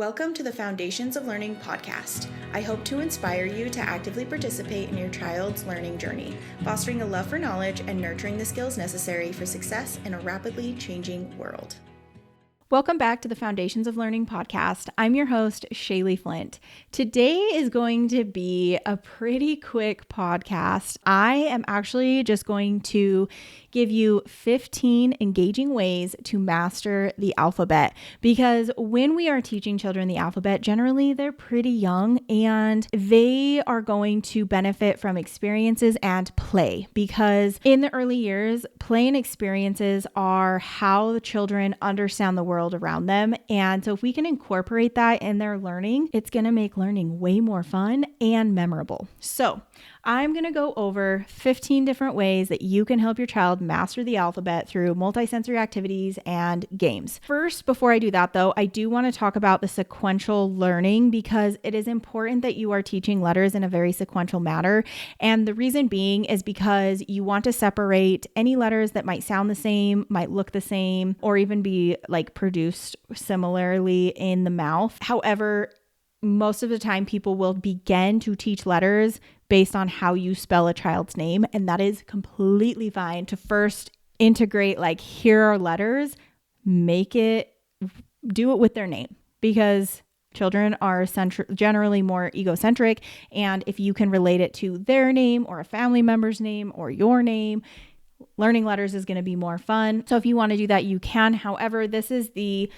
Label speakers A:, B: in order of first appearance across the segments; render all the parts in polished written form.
A: Welcome to the Foundations of Learning podcast. I hope to inspire you to actively participate in your child's learning journey, fostering a love for knowledge and nurturing the skills necessary for success in a rapidly changing world. Welcome back to the Foundations of Learning podcast. I'm your host, Shaylee Flint. Today is going to be a pretty quick podcast. I am actually just going to give you 15 engaging ways to master the alphabet, because when we are teaching children the alphabet, generally they're pretty young and they are going to benefit from experiences and play, because in the early years, play and experiences are how the children understand the world around them. And so if we can incorporate that in their learning, it's going to make learning way more fun and memorable. So I'm going to go over 15 different ways that you can help your child master the alphabet through multisensory activities and games. First, before I do that though, I do want to talk about the sequential learning, because it is important that you are teaching letters in a very sequential manner. And the reason being is because you want to separate any letters that might sound the same, might look the same, or even be like produced similarly in the mouth. However, most of the time people will begin to teach letters based on how you spell a child's name. And that is completely fine to first integrate, like, here are letters, do it with their name, because children are generally more egocentric. And if you can relate it to their name or a family member's name or your name, learning letters is going to be more fun. So if you want to do that, you can. However, this is the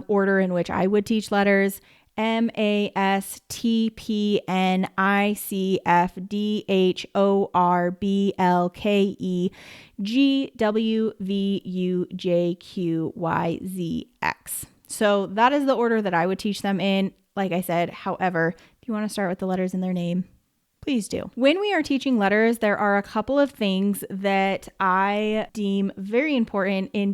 A: order in which I would teach letters: MASTPNICFDHORBLKEGWVUJQYZX. So that is the order that I would teach them in. Like I said, however, if you want to start with the letters in their name, please do. When we are teaching letters, there are a couple of things that I deem very important in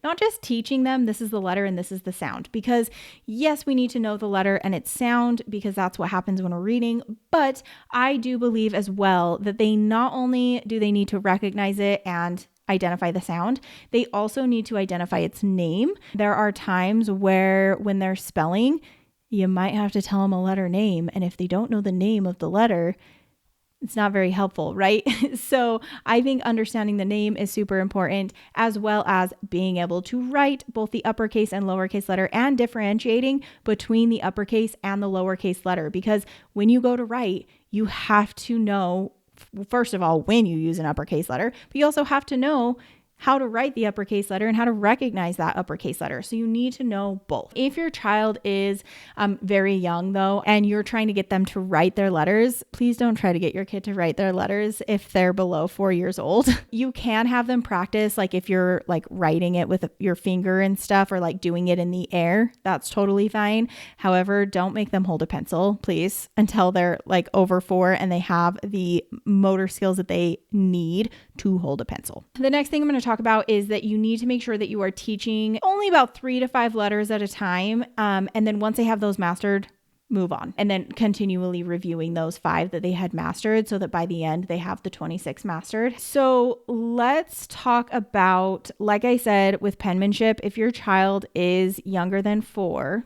A: not just teaching them, this is the letter and this is the sound. Because yes, we need to know the letter and its sound, because that's what happens when we're reading. But I do believe as well that they not only do they need to recognize it and identify the sound, they also need to identify its name. There are times where when they're spelling, you might have to tell them a letter name. And if they don't know the name of the letter, it's not very helpful, right? So I think understanding the name is super important, as well as being able to write both the uppercase and lowercase letter and differentiating between the uppercase and the lowercase letter. Because when you go to write, you have to know, first of all, when you use an uppercase letter, but you also have to know how to write the uppercase letter and how to recognize that uppercase letter. So you need to know both. If your child is very young though, and you're trying to get them to write their letters, please don't try to get your kid to write their letters if they're below 4 years old. You can have them practice, like if you're like writing it with your finger and stuff, or like doing it in the air, that's totally fine. However, don't make them hold a pencil, please, until they're like over 4 and they have the motor skills that they need to hold a pencil. The next thing I'm going to talk about is that you need to make sure that you are teaching only about 3 to 5 letters at a time. And then once they have those mastered, move on, and then continually reviewing those 5 that they had mastered, so that by the end they have the 26 mastered. So let's talk about, like I said, with penmanship, if your child is younger than 4,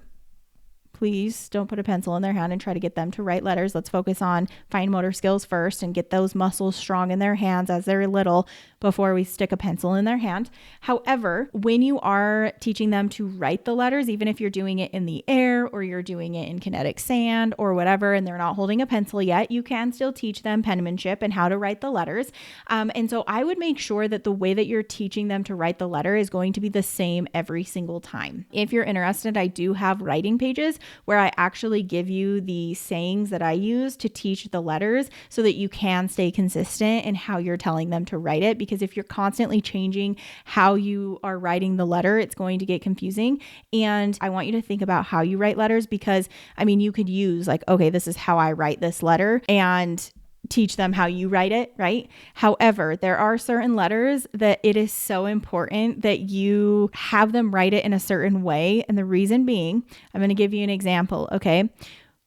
A: please don't put a pencil in their hand and try to get them to write letters. Let's focus on fine motor skills first and get those muscles strong in their hands as they're little before we stick a pencil in their hand. However, when you are teaching them to write the letters, even if you're doing it in the air or you're doing it in kinetic sand or whatever, and they're not holding a pencil yet, you can still teach them penmanship and how to write the letters. And so I would make sure that the way that you're teaching them to write the letter is going to be the same every single time. If you're interested, I do have writing pages where I actually give you the sayings that I use to teach the letters, so that you can stay consistent in how you're telling them to write it. Because if you're constantly changing how you are writing the letter, it's going to get confusing. And I want you to think about how you write letters, because I mean, you could use like, okay, this is how I write this letter, and teach them how you write it, right? However, there are certain letters that it is so important that you have them write it in a certain way. And the reason being, I'm going to give you an example, okay?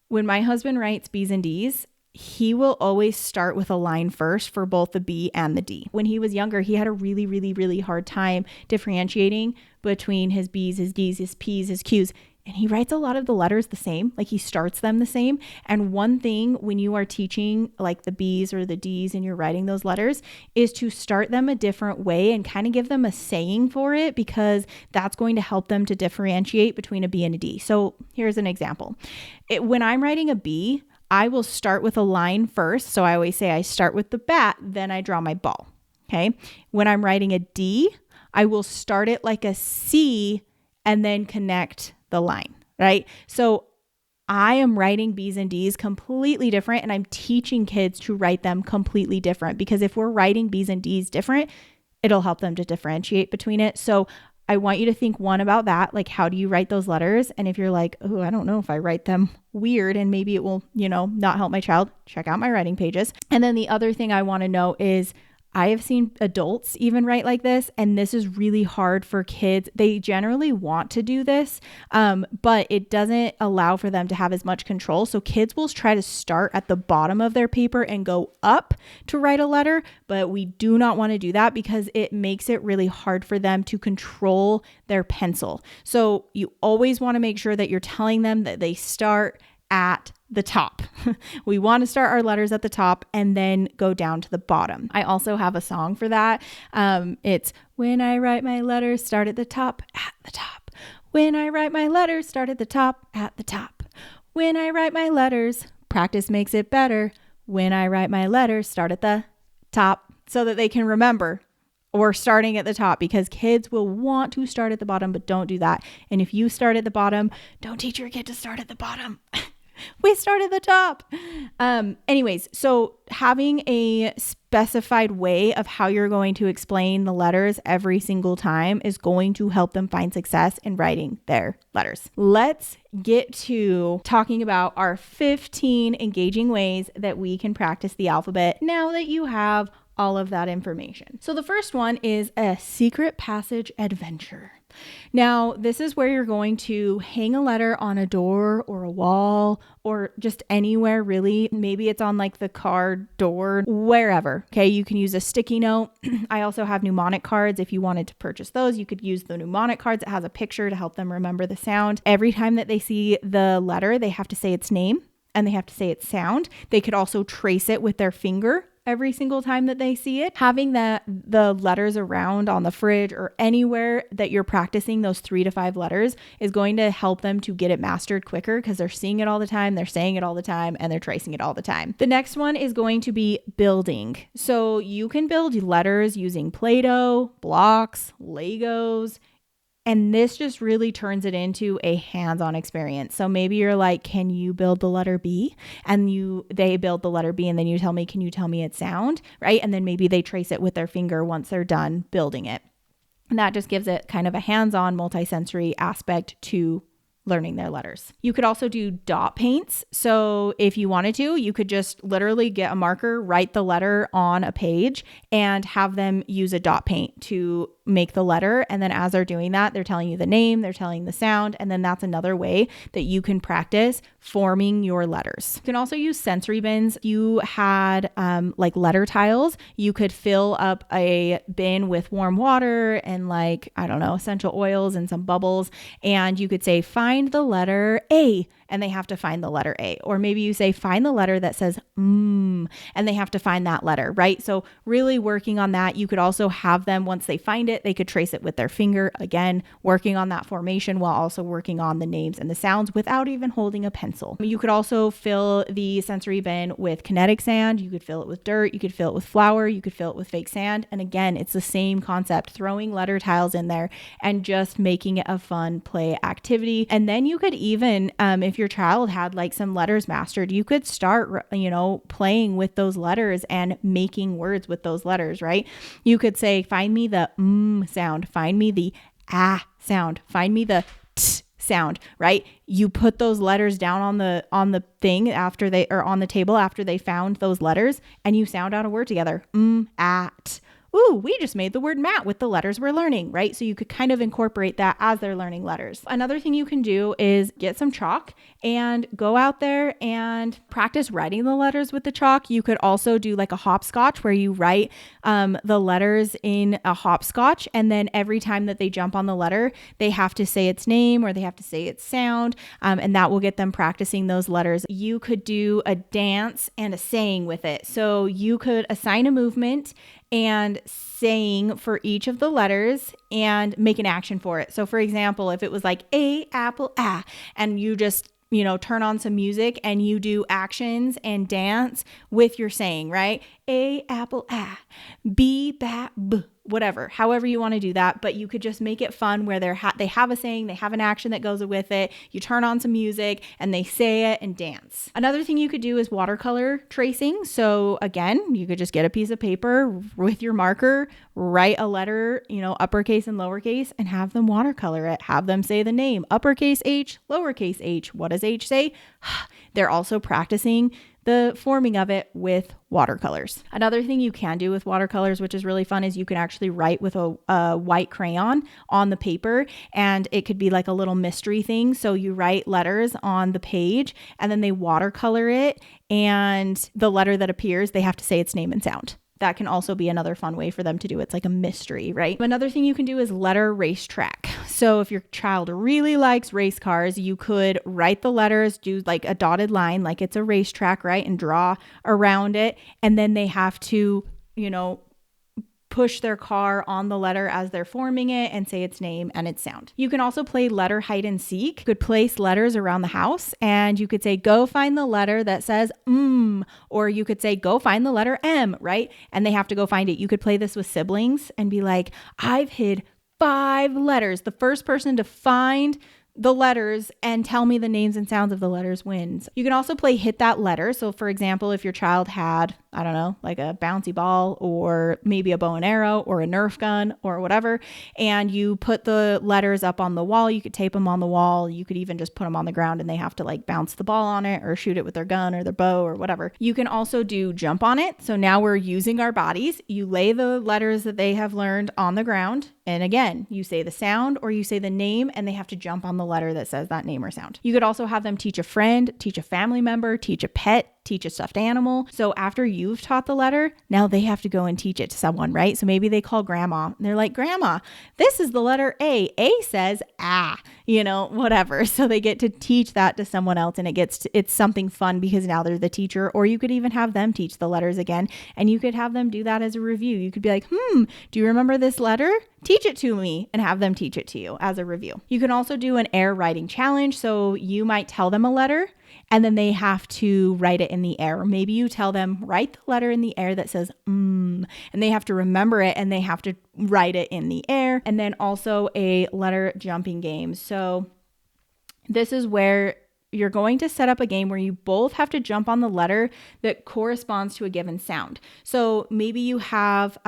A: When my husband writes B's and D's, he will always start with a line first for both the B and the D. When he was younger, he had a really, really, really hard time differentiating between his B's, his D's, his P's, his Q's. and he writes a lot of the letters the same, like he starts them the same. And one thing when you are teaching like the B's or the D's and you're writing those letters is to start them a different way and kind of give them a saying for it, because that's going to help them to differentiate between a B and a D. So here's an example. When I'm writing a B, I will start with a line first. So I always say I start with the bat, then I draw my ball. Okay. When I'm writing a D, I will start it like a C and then connect the line, right? So I am writing B's and D's completely different, and I'm teaching kids to write them completely different, because if we're writing B's and D's different, it'll help them to differentiate between it. So I want you to think one about that, like how do you write those letters? And if you're like, oh, I don't know if I write them weird and maybe it will, not help my child, check out my writing pages. And then the other thing I want to know is I have seen adults even write like this, and this is really hard for kids. They generally want to do this, but it doesn't allow for them to have as much control. So kids will try to start at the bottom of their paper and go up to write a letter, but we do not want to do that because it makes it really hard for them to control their pencil. So you always want to make sure that you're telling them that they start at the top. We want to start our letters at the top and then go down to the bottom. I also have a song for that. It's when I write my letters, start at the top, at the top. When I write my letters, start at the top, at the top. When I write my letters, practice makes it better. When I write my letters, start at the top, so that they can remember or starting at the top, because kids will want to start at the bottom, but don't do that. And if you start at the bottom, don't teach your kid to start at the bottom. We start at the top. Anyways, so having a specified way of how you're going to explain the letters every single time is going to help them find success in writing their letters. Let's get to talking about our 15 engaging ways that we can practice the alphabet now that you have all of that information. So the first one is a secret passage adventure. Now, this is where you're going to hang a letter on a door or a wall or just anywhere really. Maybe it's on like the car door, wherever. Okay, you can use a sticky note. I also have mnemonic cards. If you wanted to purchase those, you could use the mnemonic cards. It has a picture to help them remember the sound. Every time that they see the letter, they have to say its name and they have to say its sound. They could also trace it with their finger every single time that they see it. Having the letters around on the fridge or anywhere that you're practicing those 3 to 5 letters is going to help them to get it mastered quicker, because they're seeing it all the time, they're saying it all the time, and they're tracing it all the time. The next one is going to be building. So you can build letters using Play-Doh, blocks, Legos, and this just really turns it into a hands-on experience. So maybe you're like, can you build the letter B? And they build the letter B, and then you tell me, can you tell me its sound? Right? And then maybe they trace it with their finger once they're done building it. And that just gives it kind of a hands-on multisensory aspect to learning their letters. You could also do dot paints. So if you wanted to, you could just literally get a marker, write the letter on a page, and have them use a dot paint to make the letter. And then as they're doing that, they're telling you the name, they're telling the sound. And then that's another way that you can practice forming your letters. You can also use sensory bins. You had like letter tiles. You could fill up a bin with warm water and essential oils and some bubbles. And you could say, find the letter A. And they have to find the letter A. Or maybe you say, find the letter that says and they have to find that letter, right? So really working on that. You could also have them, once they find it, they could trace it with their finger. Again, working on that formation while also working on the names and the sounds without even holding a pencil. You could also fill the sensory bin with kinetic sand. You could fill it with dirt. You could fill it with flour. You could fill it with fake sand. And again, it's the same concept, throwing letter tiles in there and just making it a fun play activity. And then you could even, if your child had like some letters mastered, you could start, playing with those letters and making words with those letters, right? You could say, find me the sound, find me the sound, find me the t sound, right? You put those letters down on the thing after they, or on the table after they found those letters, and you sound out a word together. At. ooh, we just made the word mat with the letters we're learning, right? So you could kind of incorporate that as they're learning letters. Another thing you can do is get some chalk and go out there and practice writing the letters with the chalk. You could also do like a hopscotch where you write the letters in a hopscotch, and then every time that they jump on the letter, they have to say its name or they have to say its sound, and that will get them practicing those letters. You could do a dance and a saying with it. So you could assign a movement and saying for each of the letters and make an action for it. So for example, if it was like A, apple, ah, and you just, turn on some music and you do actions and dance with your saying, right? A, apple, ah, B, bat, b, whatever, however you want to do that. But you could just make it fun where they have a saying, they have an action that goes with it. You turn on some music and they say it and dance. Another thing you could do is watercolor tracing. So again, you could just get a piece of paper with your marker, write a letter, uppercase and lowercase, and have them watercolor it. Have them say the name, uppercase H, lowercase h. What does H say? They're also practicing the forming of it with watercolors. Another thing you can do with watercolors, which is really fun, is you can actually write with a white crayon on the paper, and it could be like a little mystery thing. So you write letters on the page and then they watercolor it, and the letter that appears, they have to say its name and sound. That can also be another fun way for them to do it. It's like a mystery, right? Another thing you can do is letter racetrack. So if your child really likes race cars, you could write the letters, do like a dotted line, like it's a racetrack, right? And draw around it. And then they have to, push their car on the letter as they're forming it and say its name and its sound. You can also play letter hide and seek. You could place letters around the house and you could say, go find the letter that says or you could say, go find the letter M, right? And they have to go find it. You could play this with siblings and be like, I've hid 5 letters. The first person to find the letters and tell me the names and sounds of the letters wins. You can also play hit that letter. So for example, if your child had, I don't know, like a bouncy ball or maybe a bow and arrow or a Nerf gun or whatever, and you put the letters up on the wall, you could tape them on the wall. You could even just put them on the ground and they have to like bounce the ball on it or shoot it with their gun or their bow or whatever. You can also do jump on it. So now we're using our bodies. You lay the letters that they have learned on the ground. And again, you say the sound or you say the name and they have to jump on the letter that says that name or sound. You could also have them teach a friend, teach a family member, teach a pet, teach a stuffed animal. So after you've taught the letter, now they have to go and teach it to someone, right? So maybe they call grandma and they're like, grandma, this is the letter A. A says ah, whatever. So they get to teach that to someone else and it's something fun because now they're the teacher. Or you could even have them teach the letters again and you could have them do that as a review. You could be like, do you remember this letter? Teach it to me, and have them teach it to you as a review. You can also do an air writing challenge. So you might tell them a letter and then they have to write it in the air. Maybe you tell them, write the letter in the air that says and they have to remember it and they have to write it in the air. And then also a letter jumping game. So this is where you're going to set up a game where you both have to jump on the letter that corresponds to a given sound. So maybe you have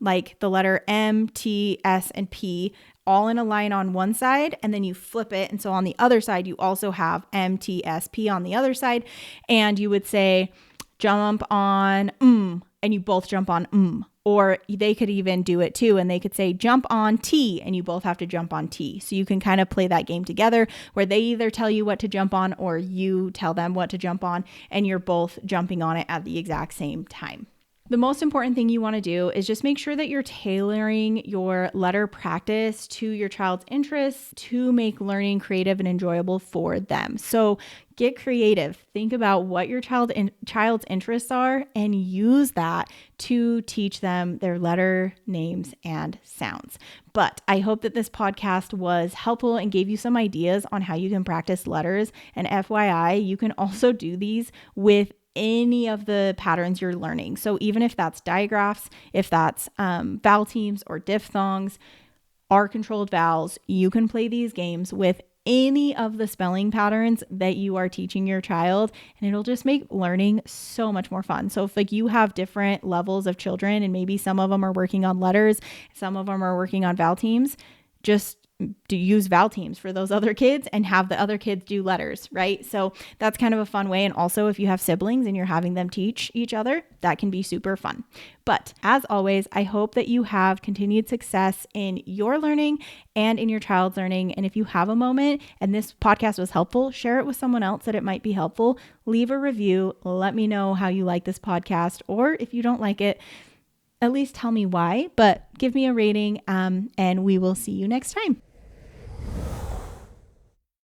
A: like the letter M, T, S, and P all in a line on one side, and then you flip it. And so on the other side, you also have M, T, S, P on the other side. And you would say, jump on and you both jump on Or they could even do it too, and they could say jump on T, and you both have to jump on T. So you can kind of play that game together where they either tell you what to jump on or you tell them what to jump on, and you're both jumping on it at the exact same time. The most important thing you want to do is just make sure that you're tailoring your letter practice to your child's interests to make learning creative and enjoyable for them. So get creative. Think about what your child's interests are and use that to teach them their letter names and sounds. But I hope that this podcast was helpful and gave you some ideas on how you can practice letters. And FYI, you can also do these with any of the patterns you're learning. So even if that's digraphs, if that's vowel teams or diphthongs, R-controlled vowels, you can play these games with any of the spelling patterns that you are teaching your child, and it'll just make learning so much more fun. So if like you have different levels of children and maybe some of them are working on letters, some of them are working on vowel teams, just use vowel teams for those other kids and have the other kids do letters, right? So that's kind of a fun way. And also if you have siblings and you're having them teach each other, that can be super fun. But as always, I hope that you have continued success in your learning and in your child's learning. And if you have a moment and this podcast was helpful, share it with someone else that it might be helpful. Leave a review. Let me know how you like this podcast, or if you don't like it, at least tell me why, but give me a rating, and we will see you next time.